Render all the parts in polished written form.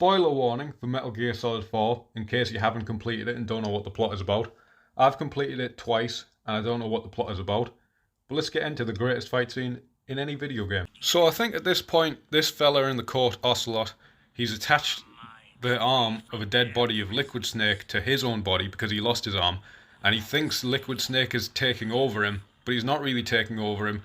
Spoiler warning for Metal Gear Solid 4, in case you haven't completed it and don't know what the plot is about. I've completed it twice, and I don't know what the plot is about. But let's get into the greatest fight scene in any video game. So I think at this point, this fella in the court, Ocelot, he's attached the arm of a dead body of Liquid Snake to his own body because he lost his arm. And he thinks Liquid Snake is taking over him, but he's not really taking over him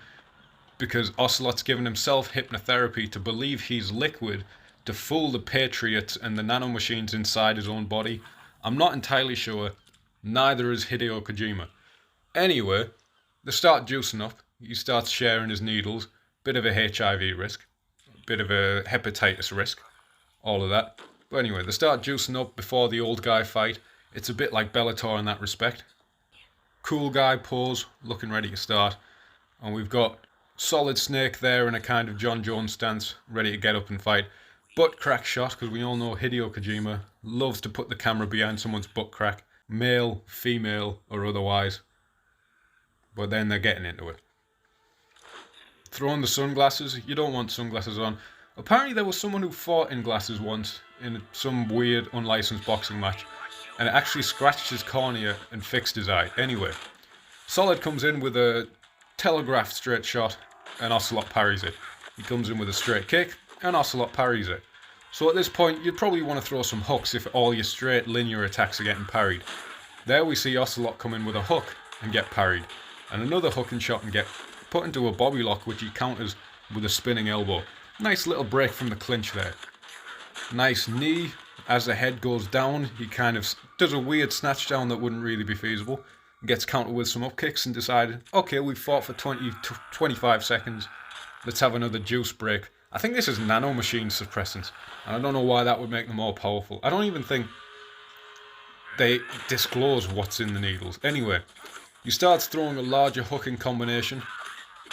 because Ocelot's given himself hypnotherapy to believe he's Liquid to fool the Patriots and the nanomachines inside his own body. I'm not entirely sure. Neither is Hideo Kojima. Anyway, they start juicing up. He starts sharing his needles. Bit of a HIV risk. Bit of a hepatitis risk. All of that. But anyway, they start juicing up before the old guy fight. It's a bit like Bellator in that respect. Cool guy pose, looking ready to start. And we've got Solid Snake there in a kind of John Jones stance, ready to get up and fight. Butt crack shot, because we all know Hideo Kojima loves to put the camera behind someone's butt crack. Male, female, or otherwise. But then they're getting into it. Throwing the sunglasses. You don't want sunglasses on. Apparently there was someone who fought in glasses once in some weird unlicensed boxing match. And it actually scratched his cornea and fixed his eye. Anyway, Solid comes in with a telegraphed straight shot and Ocelot parries it. He comes in with a straight kick and Ocelot parries it. So at this point, you'd probably want to throw some hooks if all your straight linear attacks are getting parried. There we see Ocelot come in with a hook and get parried. And another hook and shot and get put into a bobby lock, which he counters with a spinning elbow. Nice little break from the clinch there. Nice knee. As the head goes down, he kind of does a weird snatch down that wouldn't really be feasible. Gets countered with some up kicks and decided, okay, we've fought for 25 seconds. Let's have another juice break. I think this is nanomachine suppressants, and I don't know why that would make them more powerful. I don't even think they disclose what's in the needles. Anyway, he starts throwing a larger hooking combination,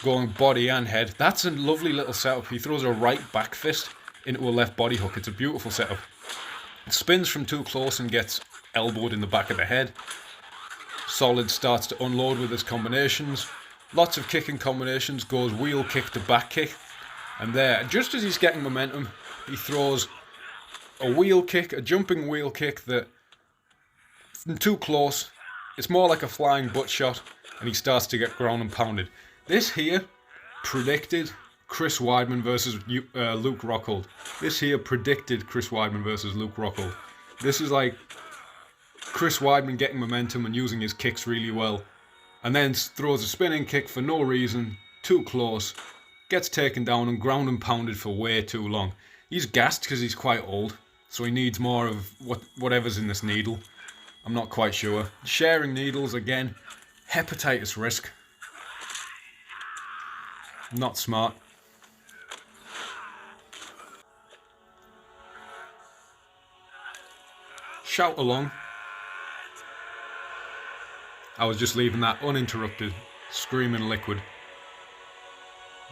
going body and head. That's a lovely little setup. He throws a right back fist into a left body hook. It's a beautiful setup. It spins from too close and gets elbowed in the back of the head. Solid starts to unload with his combinations. Lots of kicking combinations. Goes wheel kick to back kick. And there, just as he's getting momentum, he throws a wheel kick, a jumping wheel kick that, from too close, it's more like a flying butt shot, and he starts to get ground and pounded. This here predicted Chris Weidman versus Luke Rockhold. This here predicted Chris Weidman versus Luke Rockhold. This is like Chris Weidman getting momentum and using his kicks really well, and then throws a spinning kick for no reason, too close, gets taken down and ground and pounded for way too long. He's gassed because he's quite old, so he needs more of whatever's in this needle. I'm not quite sure. Sharing needles again, hepatitis risk. Not smart. Shout along. I was just leaving that uninterrupted, screaming Liquid.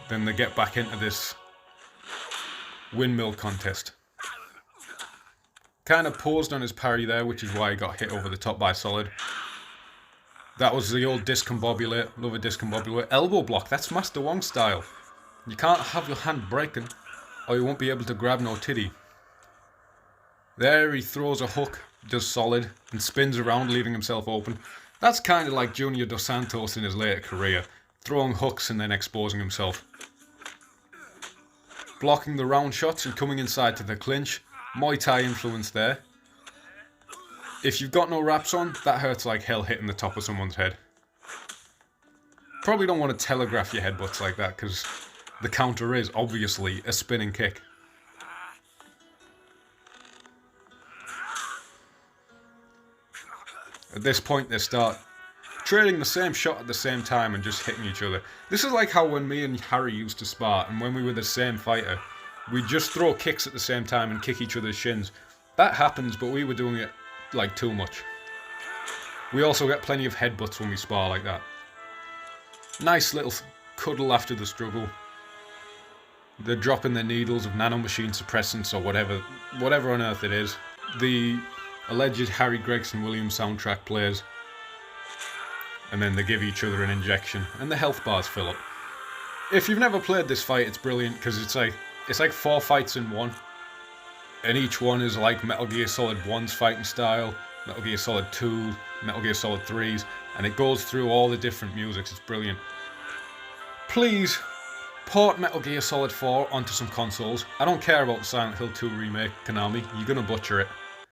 Then they get back into this windmill contest. Kind of paused on his parry there, which is why he got hit over the top by Solid. That was the old discombobulate. Love a discombobulate. Elbow block, that's Master Wong style. You can't have your hand breaking, or you won't be able to grab no titty. There he throws a hook, does Solid, and spins around, leaving himself open. That's kind of like Junior Dos Santos in his later career, throwing hooks and then exposing himself. Blocking the round shots and coming inside to the clinch. Muay Thai influence there. If you've got no wraps on, that hurts like hell hitting the top of someone's head. Probably don't want to telegraph your headbutts like that, because the counter is obviously a spinning kick. At this point they start trading the same shot at the same time and just hitting each other. This is like how when me and Harry used to spar, and when we were the same fighter, we'd just throw kicks at the same time and kick each other's shins. That happens, but we were doing it like too much. We also get plenty of headbutts when we spar like that. Nice little cuddle after the struggle. They're dropping their needles of nanomachine suppressants or whatever on earth it is. The alleged Harry Gregson Williams soundtrack plays, and then they give each other an injection and the health bars fill up. If you've never played this fight, it's brilliant because it's like 4 fights in one. and each one is like Metal Gear Solid 1's fighting style, Metal Gear Solid 2, Metal Gear Solid 3's, and it goes through all the different musics. It's brilliant. Please port Metal Gear Solid 4 onto some consoles. I don't care about the Silent Hill 2 remake, Konami. You're gonna butcher it.